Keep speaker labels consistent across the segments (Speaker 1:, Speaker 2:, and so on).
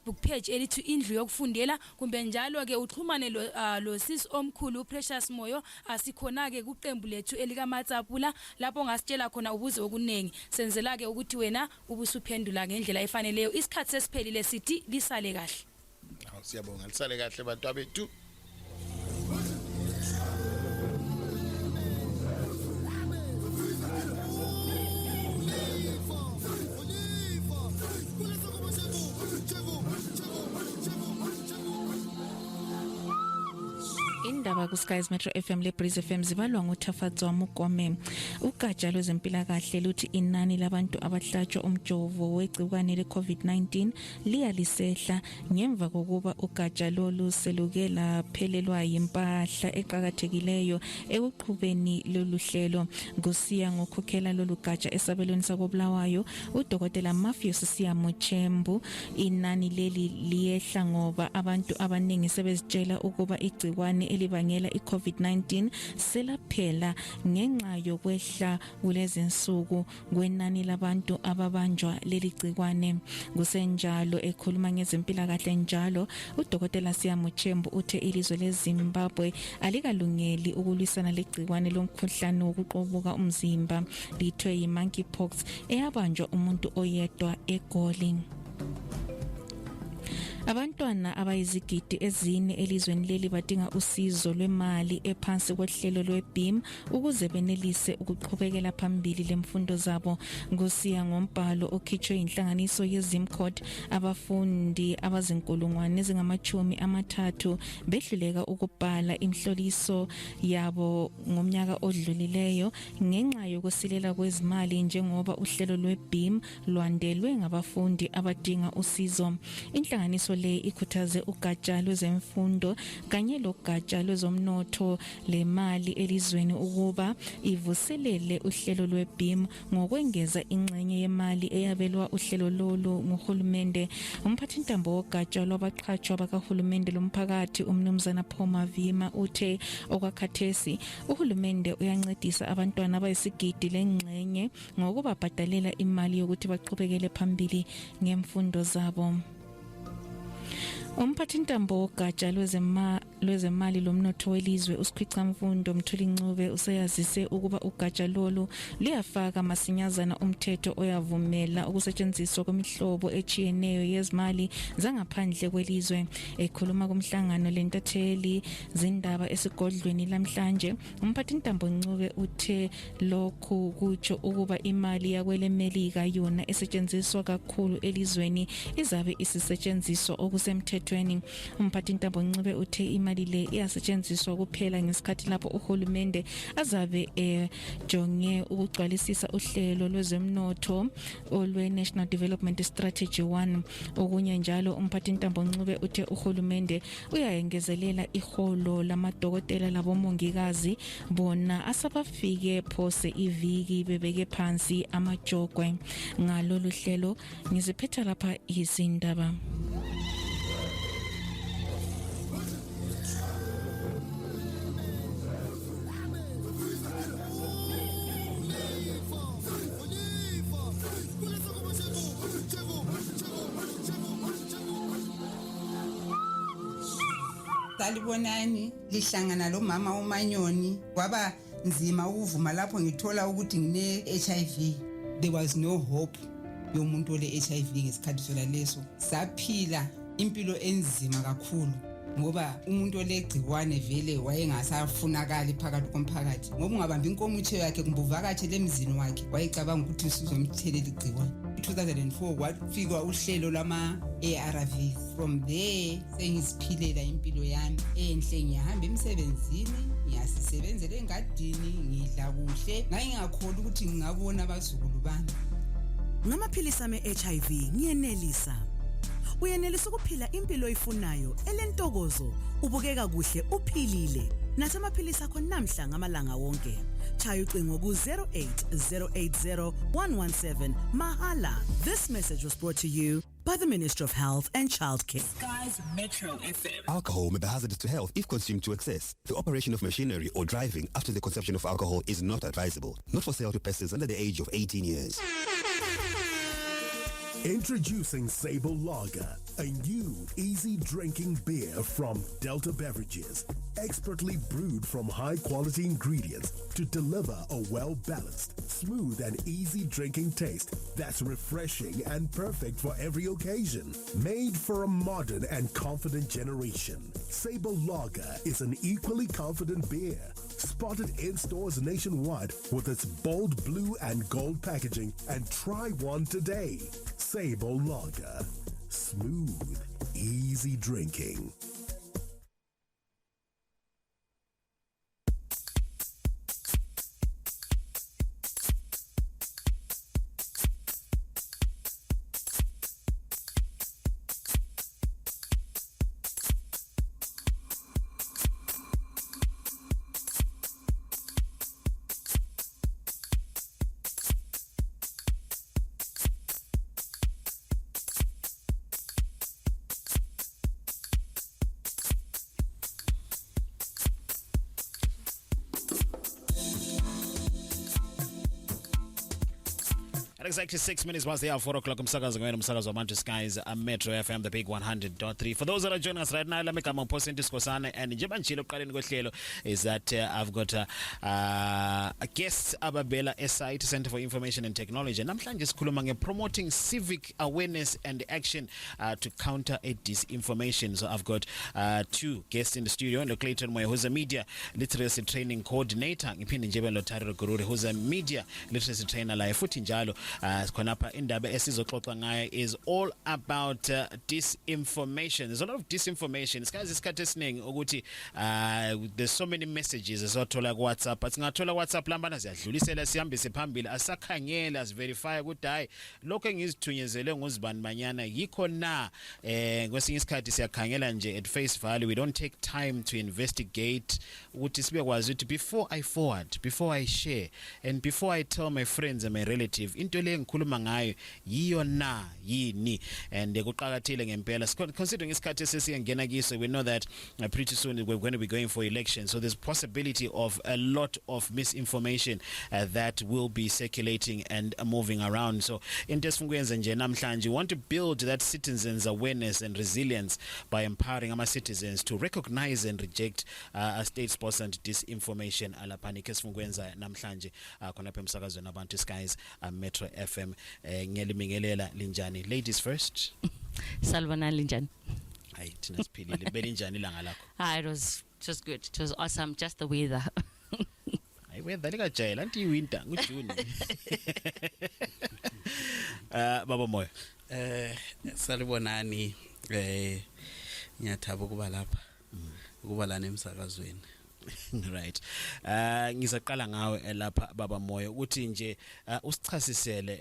Speaker 1: Facebook page elithi indlu yokufundela kumbe njalo ke uxhumane lo sis omkhulu Precious Moyo asikhona ke kuqembu lethu elikaMatsapula lapho ngasitshela khona ubuze okunengi senzela ke ukuthi wena ubusuphendula ngendlela efaneleyo isikhathi sesiphelile sithi lisale kahle
Speaker 2: siyabonga lisale kahle bantu abethu
Speaker 3: Indaba ku Skies Metro FM le Breeze FM zibalwa ngoThafatswa Mugome ugatsha lwezempilakahle luthi inani labantu abahlatshwa umjovo wegcikwane le COVID-19 liyalisehla ngemva kokuba ugatsha lolu seluke laphelelwa yimpahla eqhakathekileyo ekuqhubeni lolu hlelo kusiya ngokhokhela lolu gatsha esabelweni sakobulawayo uDokotela Matthews Siyamochembu inani leli liyehla ngoba abantu abaningi sebezitshela ukuba igcikwane elibangela iCovid-19 selaphela ngenxa yokwehla kulezinsuku kwenani labantu ababanjwa leli gcikwane kusenjalo ekhuluma ngezempilakahle njalo uDokotela Siyamochembu uthe ilizwe leZimbabwe alikalungeli ukulwisana legcikwane lomkhuhlane wokuqobuka umzimba lithwe yi-monkeypox eyabanjwa umuntu oyedwa eGoli. Abantwana abayizigidi ezine elizweni leli badinga usizo lwemali ephansi kohlelo lweBeam ukuze benelise ukuqhubekela phambili lemfundo zabo kusiya ngombhalo okhitshwe inhlanganiso yeZimcode abafundi abazinkulungwane ezingama-30 behluleka ukubhala imhloliso yabo ngomnyaka odlulileyo ngenxa yokusilela kwezimali njengoba uhlelo lweBeam lwandelwe ngabafundi abadinga usizo. Inhlanganiso le ikhuthaze ugatsha lwezemfundo kanye logatsha lwezomnotho lemali elizweni ukuba ivuselele uhlelo lweBeam ngokwengeza ingxenye yemali eyabelwa uhlelo lolu nguhulumende. Umphathintambo wogatsha lwabaqhatshwa bakahulumende lomphakathi umnumzana Phoma Vima uthe okwakhathesi uhulumende uyancedisa abantwana abayisigidi lengxenye ngokubabhadalela imali yokuthi baqhubekele phambili ngemfundo zabo. Umphathintambo wogatsha lwezemali lomnotho welizwe uSikhwicamfundo Mtholincube useyazise ukuba ugatsha lolu liyafaka masinyazana umthetho oyavumela ukusetshenziswa kwemihlobo echiyeneyo yezimali zangaphandle kwelizwe. Ekhuluma kumhlangano lentatheli zindaba esigodlweni lamhlanje umphathintambo Ncube uthe lokhu kutsho ukuba imali yakwelemelika yona esetshenziswa kakhulu elizweni izabe isisetshenziswa okusemthethweni. Umphathintambo Ncube uthe imali le iyasetshenziswa kuphela ngesikhathi lapho uhulumende azabe ejonge ukugcwalisisa uhlelo lwezemnotho olwe-National Development Strategy 1. Okunye njalo umphathintambo Ncube uthe uhulumende uyayengezelela iholo lamadokotela labomongikazi bona asabafike phose iviki bebeke phansi amajogwe. Ngalolu hlelo ngiziphetha lapha izindaba.
Speaker 4: Salibonani lihlangana lo mama uManyoni kwaba nzima ukuvuma lapho ngithola ukuthi ngine HIV. There was no hope yomuntu ole HIV ngesikhathi sola leso. Saphila impilo enzima kakhulu ngoba umuntu olegcikwane vele wayengasafunakali phakathi komphakathi ngoba ungabamba inkomutshe yakhe kumbe uvakatshele emzini wakhe wayecabanga ukuthi usizomthelela igcikwane. 2004 kwafika uhlelo lama ARVs. From there sengiziphilela impilo yami enhle, ngiyahamba emsebenzini, ngiyasisebenzela engadini, ngidla kuhle, ngayingakholwa ukuthi ngingabona abazukulu bami.
Speaker 5: Ngamaphilisi ame HIV ngiyenelisa. Uyenelisa ukuphila impilo oyifunayo elentokozo, ubukeka kuhle uphilile. Natha amaphilisi akho namhla ngamalanga wonke. Chaya ucingo ku 08080117 mahala. This message was brought to you by the Ministry of Health and Childcare.
Speaker 6: Skies Metro FM.
Speaker 7: Alcohol may be hazardous to health if consumed to excess. The operation of machinery or driving after the consumption of alcohol is not advisable. Not for sale to persons under the age of 18 years.
Speaker 8: Introducing Sable Lager, A new easy drinking beer from Delta Beverages, expertly brewed from high quality ingredients to deliver a well-balanced, smooth and easy drinking taste that's refreshing and perfect for every occasion. Made for a modern and confident generation, Sable Lager is an equally confident beer. Spotted in stores nationwide with its bold blue and gold packaging, and try one today. Sable Lager. Smooth, easy drinking.
Speaker 9: Exactly 6 minutes past the hour, 4 o'clock. Umsakazo ngwena umsakazo wabantu skies Metro FM, the big 100.3. For those that are joining us right now, let me come on post Skhosana, and njengoba njilo kuqaleni kwehlelo is that I've got a guest ababela SIT Center for Information and Technology. Namhlanje sikhuluma promoting civic awareness and action to counter a disinformation. So I've got two guests in the studio, and Claton Moyo, who's a media literacy training coordinator, ngiphinde nje lo Tariro Gurure, who's a media literacy trainer la futhi njalo khonapha indaba esizoxoxa ngayo is all about disinformation. There's a lot of disinformation. Isikhathi esiningi ukuthi there's so many messages esothola ku WhatsApp, but singathola WhatsApp lambana siyadlulisela sihambise phambili asakhangela asiverify ukuthi hayi lokho engizithunyezele ngozibani banyana yikho na. Kwesinye isikhathi siyakhangela nje at face value. We don't take time to investigate ukuthi sibe kwazi ukuthi before I forward, before I share, and before I tell my friends and my relative into le ngikhuluma ngayo yiyo na yini. And kuqakathile ngempela considering isikhathi esesiyangena kiso. We know that pretty soon we're going to be going for elections, so there's possibility of a lot of misinformation that will be circulating and moving around. So into esifuna nje namhlanje, we want to build that citizens awareness and resilience by empowering our citizens to recognize and reject state-sponsored disinformation. Alaphani ke esifuna namhlanje khonapha emsakazweni abantu skies Metro FM. Ngiyalimingelela linjani? Ladies first.
Speaker 10: Salvana linjani?
Speaker 9: Hayi thina siphilile. Belinjani ilanga lakho?
Speaker 10: It was just good. It was awesome. Just the weather.
Speaker 9: Hayi weather likajayela anti winter nguJune. Baba Moyo.
Speaker 11: Salibonani. Ngiyathaba ukuba lapha. Ukuba lana emsakazweni.
Speaker 9: Right. Ngizaqala ngawe lapha Baba Moyo ukuthi nje usichasisele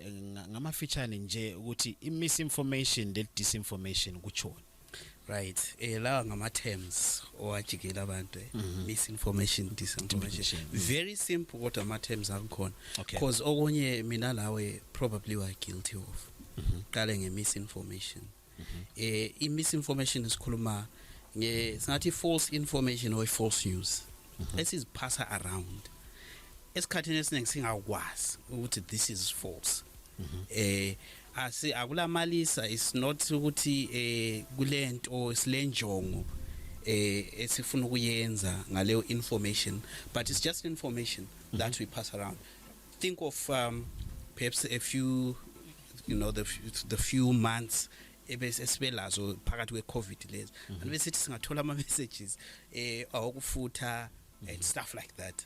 Speaker 9: ngamafitshane nje ukuthi misinformation le disinformation kuchona.
Speaker 11: Right. Lawa ngama terms owajikela abantu. Misinformation, disinformation. Very simple what ama terms akhona. Because okunye mina lawe probably were guilty of. Qale ngemisinformation. Misinformation isikhuluma singathi false information or false news. This is passa around. Esikhathini esiningi singakwazi ukuthi this is false. Akula malisa is not ukuthi kulento isilenjongo esifuna ukuyenza ngaleyo information, but it's just information that we pass around. Think of perhaps a few, the few months esibelazo phakathi kwe-COVID lezi, and besithi singathola ama messages awokufutha and stuff like that.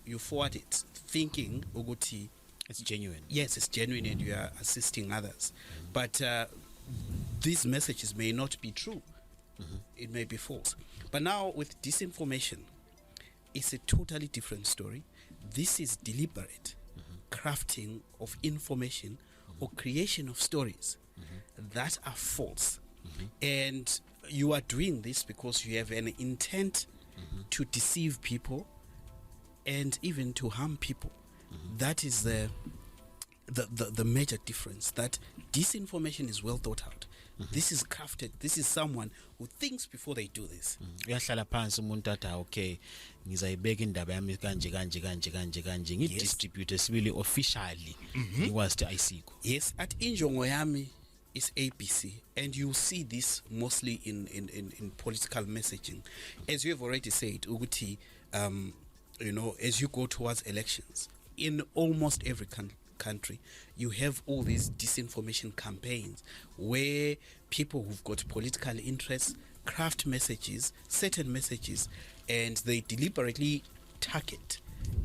Speaker 11: You forward it thinking ukuthi
Speaker 9: it's genuine.
Speaker 11: Yes, it's genuine and you are assisting others. But these messages may not be true. It may be false. But now with disinformation, it's a totally different story. This is deliberate crafting of information or creation of stories that are false. And you are doing this because you have an intent to deceive people and even to harm people. That is the major difference. That disinformation is well thought out. This is crafted. This is someone who thinks before they do this.
Speaker 9: Uyahlala phansi umuntu athi okay ngizayibeka indaba yami kanje ngidistribute sibili officially ngikwazi ukuthi ayisikho.
Speaker 11: Yes, at injongo yami is ABC, and you see this mostly in political messaging. As you have already said, Uguti, as you go towards elections, in almost every country, you have all these disinformation campaigns where people who've got political interests craft messages, certain messages, and they deliberately target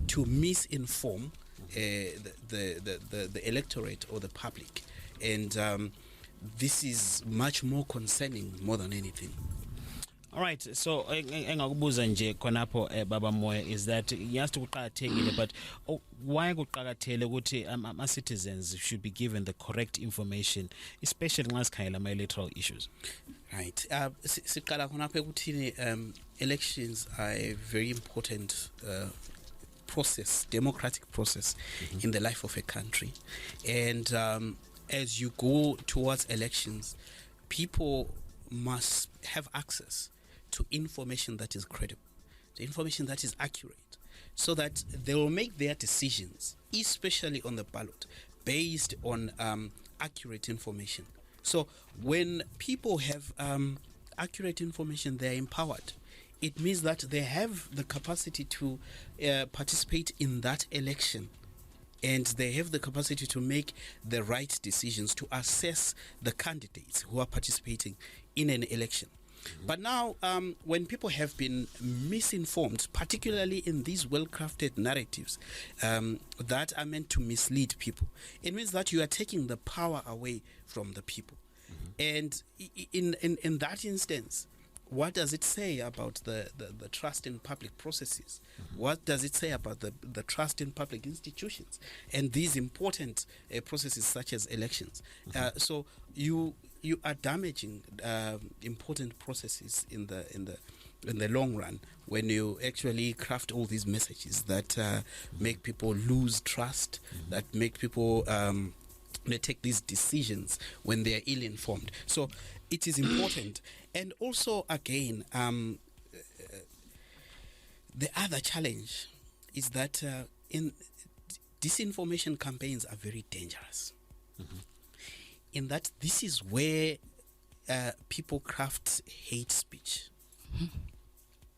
Speaker 11: to misinform the electorate or the public. And this is much more concerning more than anything.
Speaker 9: All right, so engakubuza nje khonapho baba Moya is that yes kuqhakathekile, but why kuqhakathele ukuthi ama citizens should be given the correct information, especially nxa sikhangela ama electoral issues?
Speaker 11: Right. Siqala khonapho ekuthini elections are a very important process, democratic process in the life of a country. And as you go towards elections, people must have access to information that is credible, the information that is accurate, so that they will make their decisions, especially on the ballot, based on accurate information. So when people have accurate information, they are empowered. It means that they have the capacity to participate in that election, and they have the capacity to make the right decisions, to assess the candidates who are participating in an election. But now, when people have been misinformed, particularly in these well-crafted narratives that are meant to mislead people, it means that you are taking the power away from the people. And in that instance, what does it say about the trust in public processes? What does it say about the trust in public institutions and these important processes such as elections? So you are damaging important processes in the long run when you actually craft all these messages that make people lose trust, that make people they take these decisions when they are ill-informed. So it is important. And also, again, the other challenge is that in disinformation campaigns are very dangerous. In that this is where people craft hate speech,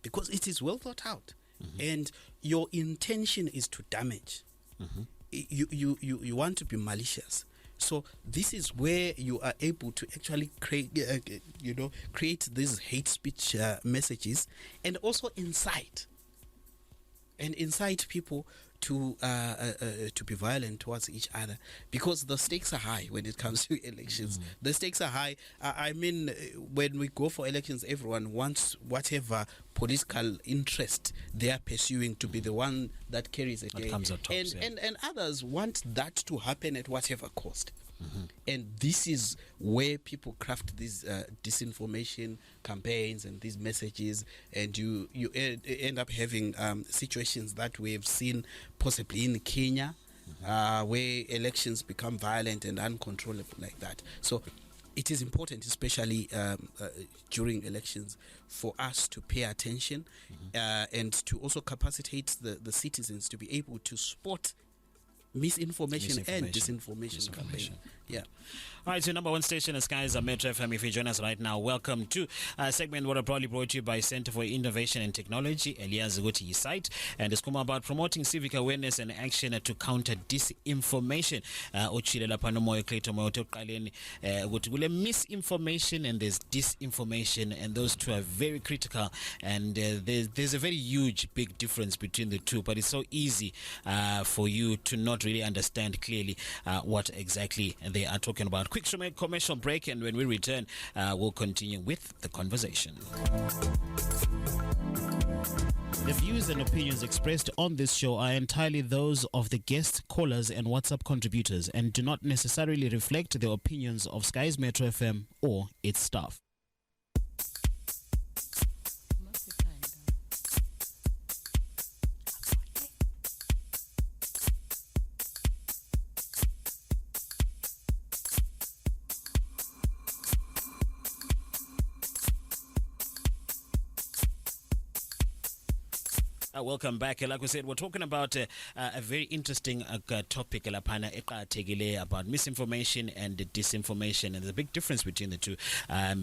Speaker 11: because it is well thought out, and your intention is to damage. You want to be malicious. So this is where you are able to actually create these hate speech messages, and also incite people to be violent towards each other, because the stakes are high when it comes to elections. The stakes are high. I mean, when we go for elections, everyone wants whatever political interest they are pursuing to be the one that carries a day. And others want that to happen at whatever cost. And this is where people craft these disinformation campaigns and these messages, and you end up having situations that we have seen possibly in Kenya, where elections become violent and uncontrollable like that. So it is important, especially during elections, for us to pay attention and to also capacitate the citizens to be able to spot misinformation and disinformation campaign. Yeah.
Speaker 9: All right, so number one station is Skies Metro FM. If you join us right now, welcome to a segment what are probably brought to you by Center for Innovation and Technology, Elias Guti site, and it's come about promoting civic awareness and action to counter disinformation. Uchilela panomoyo Claton Moyo toqaleni ukuthi kule misinformation and there's disinformation, and those two are very critical, and there's a very huge big difference between the two, but it's so easy for you to not really understand clearly what exactly they are talking about. Quick commercial break, and when we return, we'll continue with the conversation. The views and opinions expressed on this show are entirely those of the guest callers and WhatsApp contributors, and do not necessarily reflect the opinions of Skies Metro FM or its staff. Welcome back. Like we said, we're talking about a very interesting topic about misinformation and disinformation, and there's a big difference between the two. Claton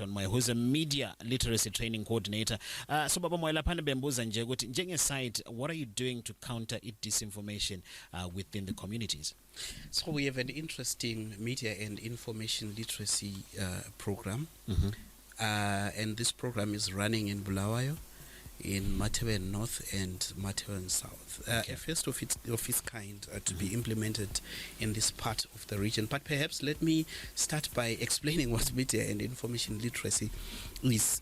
Speaker 9: Moyo, who's a media literacy training coordinator. So Baba Moyo lapha bembuza nje ukuthi njengesite, what are you doing to counter disinformation within the communities?
Speaker 11: So we have an interesting media and information literacy program, and this program is running in Bulawayo, in Mateben North and Mateben South. A first of its kind to be implemented in this part of the region. But perhaps let me start by explaining what media and information literacy is.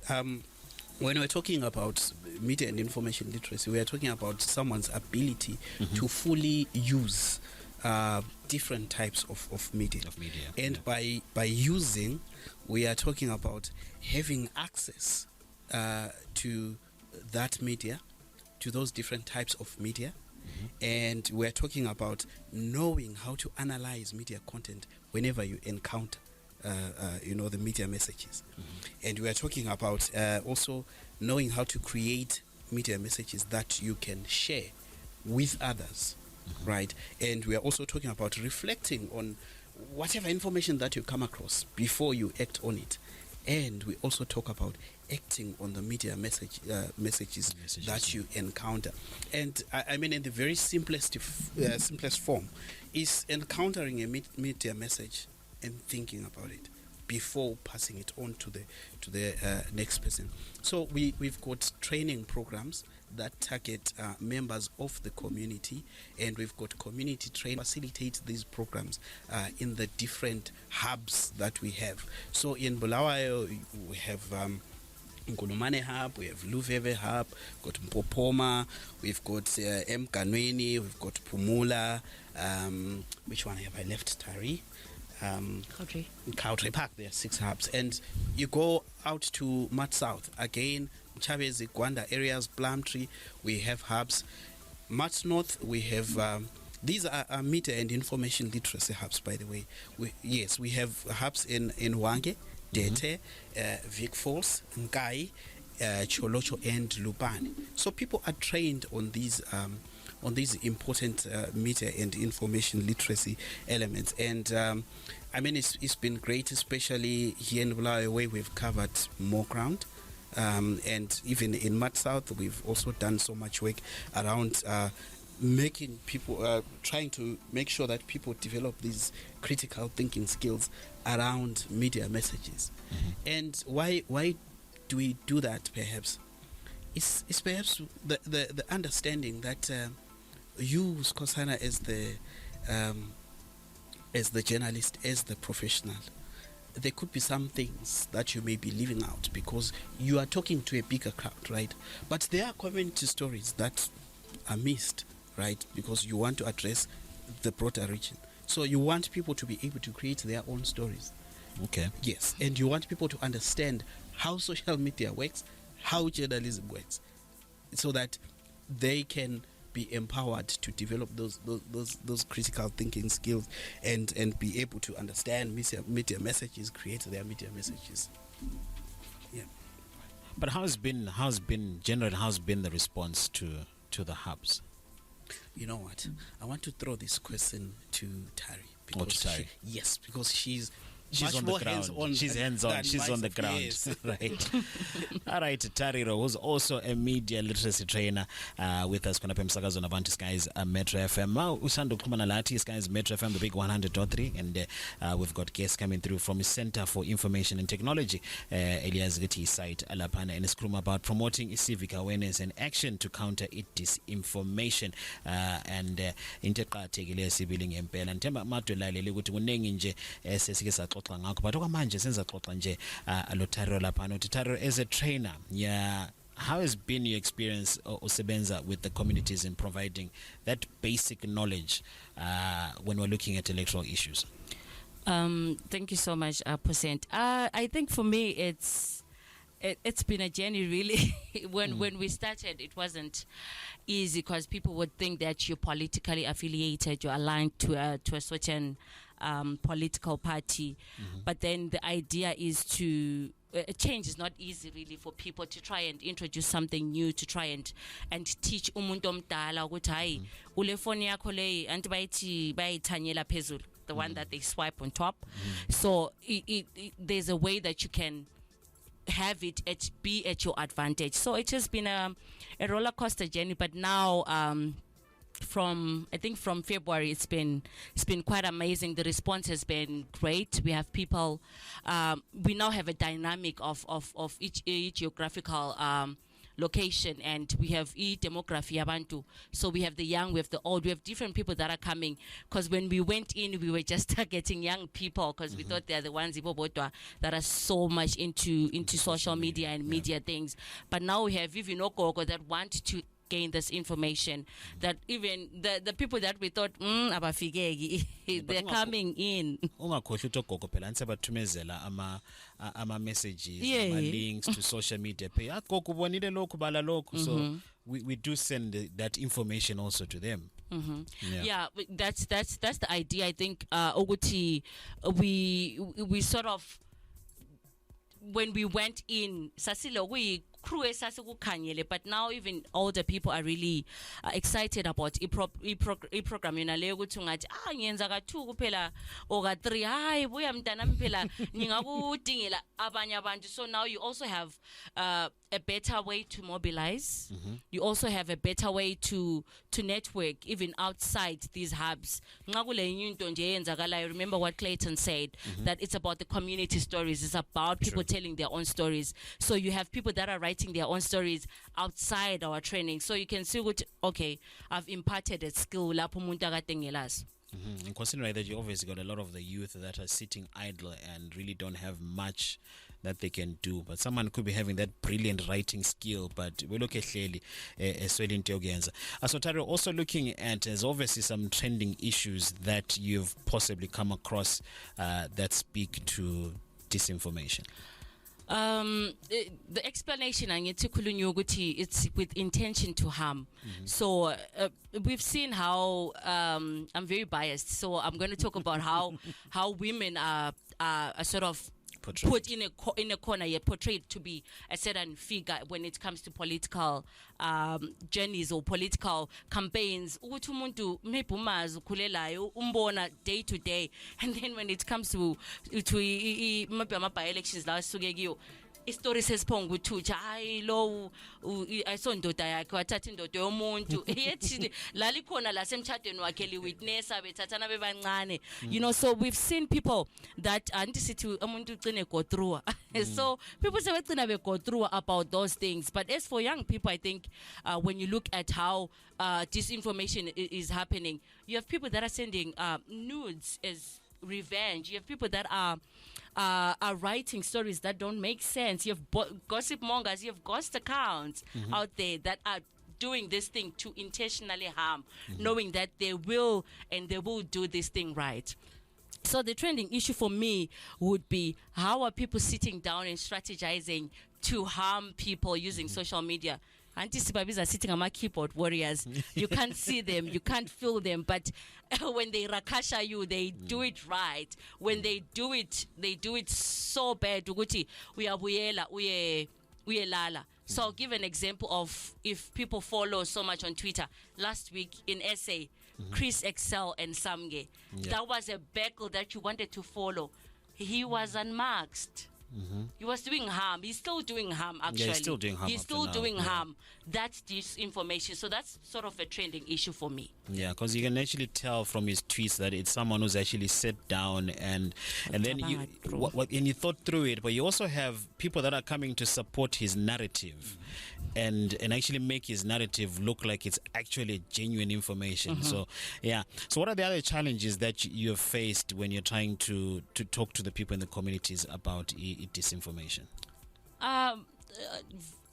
Speaker 11: When we're talking about media and information literacy, we are talking about someone's ability to fully use different types of media. And by using, we are talking about having access to that media, to those different types of media, and we're talking about knowing how to analyze media content whenever you encounter the media messages. And we are talking about also knowing how to create media messages that you can share with others, right? And we are also talking about reflecting on whatever information that you come across before you act on it. And we also talk about acting on the media messages that you encounter. And I mean, in the very simplest form, is encountering a media message and thinking about it before passing it on to the next person. So we've got training programs that target members of the community, and we've got community training facilitate these programs in the different hubs that we have. So in Bulawayo we have Nkulumane Hub, we have Luveve Hub, got Mpopoma, we've got Mkanweni, we've got Pumula, which one have I left? Tari? Kautri Park. There are 6 hubs. And you go out to Mat South, again, Chavezi, Gwanda areas, Plumtree, we have hubs. Mat North, we have... these are media and information literacy hubs, by the way. We have hubs in Hwange, Dete, Vic Falls, Nkai, Cholocho, and Lupane. So people are trained on these important media and information literacy elements. And I mean, it's been great, especially here in Bulawayo, where we've covered more ground. And even in Mat South, we've also done so much work around making people, trying to make sure that people develop these critical thinking skills around media messages. And why do we do that? Perhaps it's perhaps the understanding that you, Skosana, as the journalist, as the professional, there could be some things that you may be leaving out because you are talking to a bigger crowd, right? But there are community stories that are missed, right? Because you want to address the broader region. So you want people to be able to create their own stories.
Speaker 9: Okay.
Speaker 11: Yes. And you want people to understand how social media works, how journalism works, so that they can be empowered to develop those critical thinking skills and be able to understand media messages, create their media messages. Yeah.
Speaker 9: But how's been the response to the hubs?
Speaker 11: You know what? I want to throw this question to Tari. Because she's
Speaker 9: on the ground. She's hands-on. She's on the ground.
Speaker 11: Yes.
Speaker 9: Right. All right, Tariro, who's also a media literacy trainer with us. Kuna pemsakazo na Vanti Skies Metro FM. Usando kumana lati Skies Metro FM, the big 100.3, and we've got guests coming through from the Center for Information and Technology, Elias Giti site Alapana, and it's about promoting civic awareness and action to counter disinformation and integrategile sibiling empela. Ntemba matolale ukuthi kunengi nje sesike saxoxa ngakho but okwamanje senza xoxa nje Tariro lapha no Tariro as a trainer. Yeah, how has been your experience usebenza with the communities in providing that basic knowledge when we're looking at electoral issues?
Speaker 10: Thank you so much, Percent. I think for me it's been a journey, really. When we started, it wasn't easy because people would think that you're politically affiliated, you're aligned to a certain political party. But then the idea is to change is not easy really for people to try and introduce something new, to try and teach umuntu omdala ukuthi hayi ule phone yakho le anti bayithanyela phezulu, the one that they swipe on top. So there's a way that you can have it be at your advantage. So it has been a roller coaster journey, but now from February it's been quite amazing. The response has been great. We have people, we now have a dynamic of each geographical location, and we have demography abantu. So we have the young, we have the old, we have different people that are coming, because when we went in we were just targeting young people because we thought they're the ones that are so much into social media and media things. But now we have even Ogogo that want to gain this information, that even the people that we thought abafigeki they're coming in.
Speaker 9: Ungakhohlwa ugogo phela ansebathumezela ama messages, ama links to social media. Gogo ubonile lokhu bala lokhu. So we do send that information also to them.
Speaker 10: Yeah, that's the idea. I think ukuthi we sort of, when we went in sasilo we crew esasikukhanyele, but now even older people are really excited about i-program yona leyo ukuthi ungathi ngiyenza ka2 kuphela or ka3 hayi buya mntanami phela ngingakudingela abanye abantu. So now you also have a better way to mobilize. You also have a better way to network even outside these hubs. Remember what Claton said, that it's about the community stories. It's about people telling their own stories. So you have people that are writing their own stories outside our training. So you can see what, okay, I've imparted a skill.
Speaker 9: And considering that you obviously got a lot of the youth that are sitting idle and really don't have much that they can do, but someone could be having that brilliant writing skill, but we look at clearly so Tariro, also looking at, there's obviously some trending issues that you've possibly come across that speak to disinformation.
Speaker 10: The explanation it's with intention to harm. So we've seen how I'm very biased, so I'm going to talk about how women are sort of put in a corner, yet portrayed to be a certain figure when it comes to political journeys or political campaigns. Ukuthi umuntu maybe umazi ukhulelayo umbona day to day, and then when it comes to maybe ama-by-elections la suke kiyo, istory sesiphonga ukuthi hayi lo ayisondoda yakhe wathatha indoda yomuntu yethi lalikhona la semtchadweni wakhe liwitnessa bethathana bebancane. You know, so we've seen people that antisithi umuntu ucine go through. So people say we go through about those things. But as for young people, I think when you look at how disinformation is happening, you have people that are sending nudes as revenge. You have people that are writing stories that don't make sense. You have gossip mongers, you have ghost accounts out there that are doing this thing to intentionally harm, knowing that they will do this thing right. So the trending issue for me would be, how are people sitting down and strategizing to harm people using social media? Anti-Sibabis are sitting on my keyboard warriors. You can't see them, you can't feel them, but when they rakasha you, they do it right. When they do it so bad. Uguti uyabuyela uyelala. So I'll give an example of, if people follow so much on Twitter. Last week in SA, Chris Excel and Samge, that was a battle that you wanted to follow. He was unmasked. He was doing harm. He's still doing harm, actually.
Speaker 9: Yeah, he's still doing harm.
Speaker 10: He's still doing harm. That's disinformation. So that's sort of a trending issue for me.
Speaker 9: Yeah, because you can actually tell from his tweets that it's someone who's actually sat down and then you thought through it. But you also have people that are coming to support his narrative and actually make his narrative look like it's actually genuine information. So yeah. So what are the other challenges that you have faced when you're trying to talk to the people in the communities about disinformation?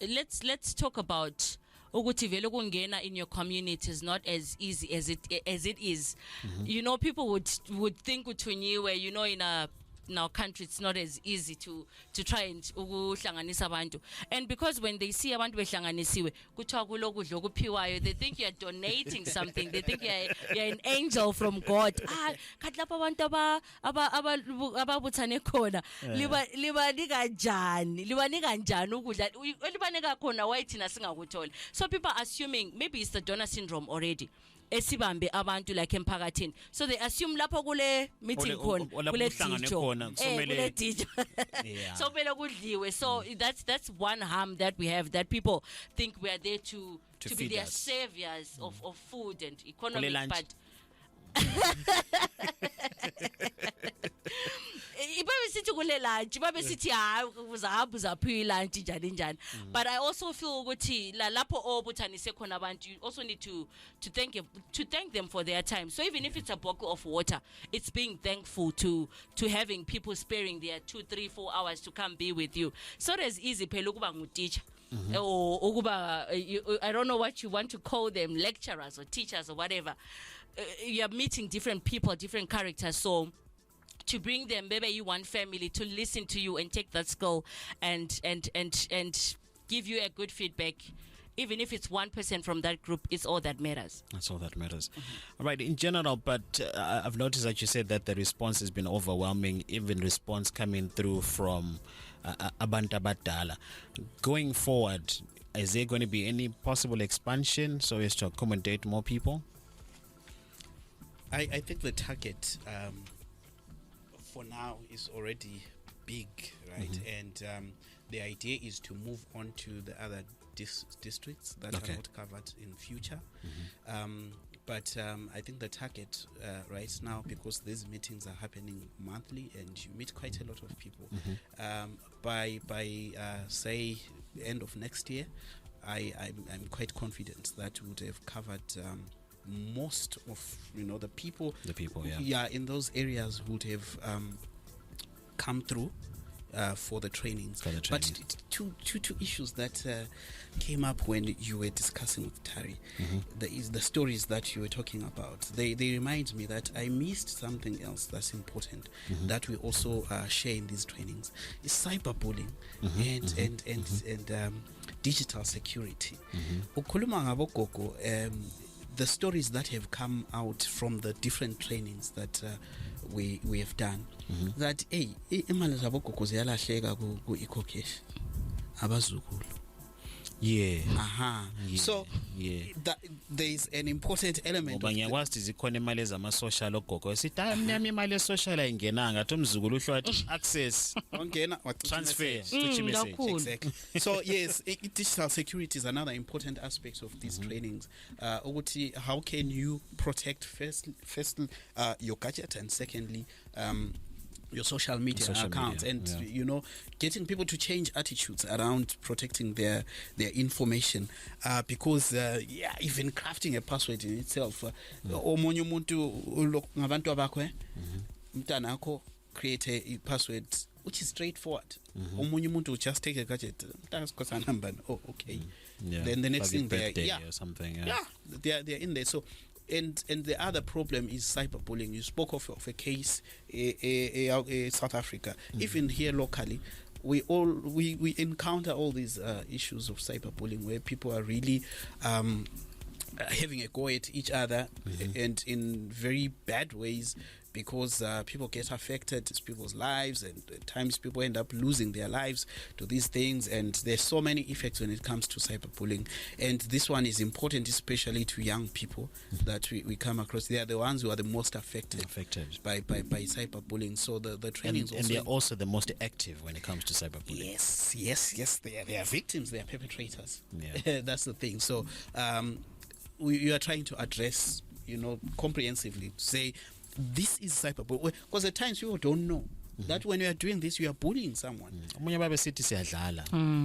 Speaker 10: Let's talk about ukuthi vele kungena in your community is not as easy as it is. You know, people would think between you where, you know, in a in our country it's not as easy to try and ukuhlanganisa abantu. And because when they see abantu behlanganisiwe kuthiwa kulokudla okuphiwayo, they think you're donating something, they think you're an angel from God. Kathi lapha abantu ababuthane khona libanika njani ukudla libanika khona why thina singakutholi. So people are assuming maybe it's the donor syndrome already esibambe abantu like emphakathini, so they assume lapho kule meeting khona kule dijo so phela kudliwe. So that's one harm that we have, that people think we are there to be their saviors of food and economy, but but I also feel ukuthi lapho obuthanise khona abantu, you also need to thank them for their time. So even if it's a bottle of water, it's being thankful to having people sparing their 2, 3, 4 hours to come be with you. So there's easy phela ukuba nguteacher or ukuba I don't know what you want to call them, lecturers or teachers or whatever. You're meeting different people, different characters, so to bring them, maybe you want family to listen to you and take that skill and give you a good feedback, even if it's 1% from that group, it's all that matters. That's all that matters. All right, in general, but I've noticed that you said that the response has been overwhelming, even response coming through from abantu abadala. Going forward, is there going to be any possible expansion so as to accommodate more people?
Speaker 11: I think the target for now is already big, right? And the idea is to move on to the other districts that are not covered in future. But I think the target right now, because these meetings are happening monthly and you meet quite a lot of people, by say end of next year, I'm quite confident that we would have covered most of the people in those areas would have come through for the trainings. But two issues that came up when you were discussing with Tari, the stories that you were talking about, they remind me that I missed something else that's important that we also share in these trainings. It's cyberbullying and digital security. Ukhuluma ngabo gogo, the stories that have come out from the different trainings that we have done, that imali zabo gogo ziyalahleka ku ecocash abazukulu. So there is an important element.
Speaker 9: Ngiyakwazi zikhona imali ezama-social ogogo sithi mnyama imali ye-social ayingenanga athi umzukulu usho wathi access
Speaker 11: ongena
Speaker 9: transfer
Speaker 11: exactly. So yes, digital security is another important aspect of these trainings. Ukuthi how can you protect first your gadget, and secondly your social media accounts, and getting people to change attitudes around protecting their information, because even crafting a password in itself, omunye umuntu ngabantu abakho mntana akho create a password which is straightforward. Omunye umuntu will just take a gadget, that's a number. Then the next thing there
Speaker 9: or something.
Speaker 11: They're in there. So and the other problem is cyberbullying. You spoke of a case South Africa. Even here locally, we encounter all these issues of cyberbullying where people are really having a go at each other and in very bad ways, because people get affected, it's people's lives, and at times people end up losing their lives to these things, and there's so many effects when it comes to cyberbullying. And this one is important, especially to young people that we come across. They are the ones who are the most affected by cyberbullying. So the trainings
Speaker 9: and they're also the most active when it comes to cyberbullying.
Speaker 11: Yes, they are victims, they are perpetrators. That's the thing. So we are trying to address, comprehensively, to say this is cyberbullying, because at times people don't know that when you are doing this, you are bullying someone.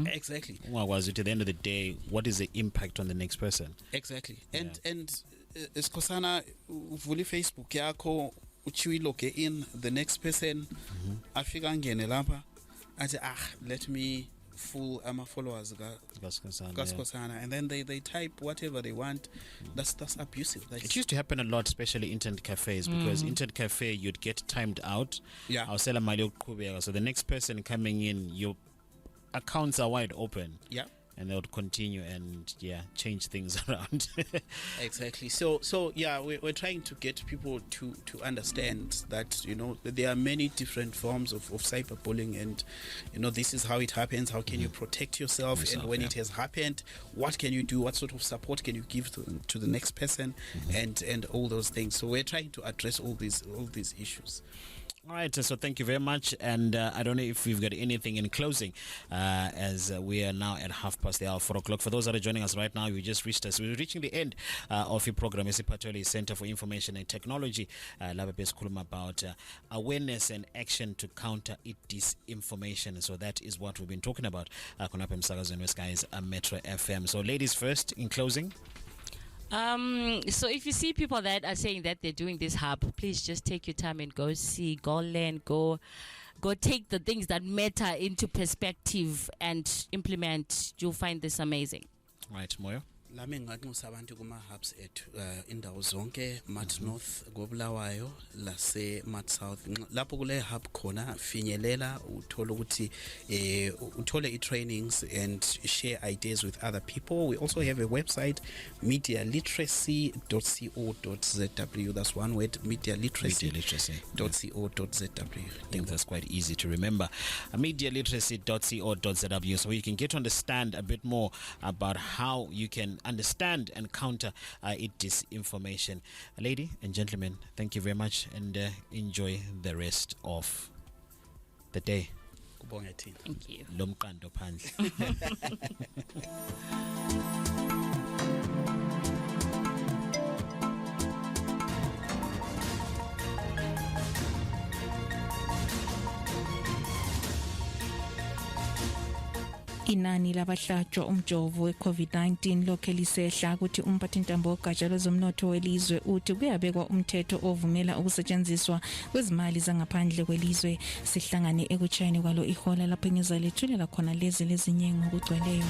Speaker 11: Exactly.
Speaker 9: At the end of the day, what is the impact on the next person?
Speaker 11: Exactly. And Skosana vuli Facebook yakho uchiwiloge in, the next person afika ngene lapha athi let me full followers Gaskosana, and then they type whatever they want. That's abusive.
Speaker 9: It used to happen a lot, especially internet cafes, because internet cafe you'd get timed out.
Speaker 11: Yeah.
Speaker 9: So the next person coming in, your accounts are wide open.
Speaker 11: Yeah.
Speaker 9: And they would continue and change things around.
Speaker 11: Exactly. So we're trying to get people to understand that there are many different forms of cyberbullying, and this is how it happens. How can you protect yourself and when it has happened, what can you do? What sort of support can you give to the next person, and all those things. So we're trying to address all these issues.
Speaker 9: All right, so thank you very much. And I don't know if we've got anything in closing, as we are now at 4 o'clock. For those that are joining us right now, we're reaching the end of your program. It's the Center for Information and Technology. About awareness and action to counter disinformation. So that is what we've been talking about. Guys, Metro FM. So ladies first, in closing.
Speaker 10: So if you see people that are saying that they're doing this hub, please just take your time and go learn, go take the things that matter into perspective and implement. You'll find this amazing.
Speaker 9: Right, Moyo.
Speaker 11: Lami nginganxusa abantu kuma hubs ethu indawo zonke Mat North koBulawayo lase Mat South lapho kule hub khona finyelela uthola ukuthi uthole trainings and share ideas with other people. We also have a website, medialiteracy.co.zw. That's one word, medialiteracy.co.zw.
Speaker 9: I think that's quite easy to remember. Medialiteracy.co.zw, so you can get to understand a bit more about how you can understand and counter disinformation. Lady and gentlemen, thank you very much, and enjoy the rest of the day.
Speaker 10: Thank you.
Speaker 9: Lomqando phandle.
Speaker 3: Inani labahlatshwa umjovo we-COVID-19 lokhe lisehla ukuthi umphathintambo wogatsha lwezomnotho welizwe uthi kuyabekwa umthetho ovumela ukusetshenziswa kwezimali zangaphandle kwelizwe. Sihlangane ekutshayeni kwalo ihola lapho ngizalethulela khona lezi lezinye ngokugcweleyo.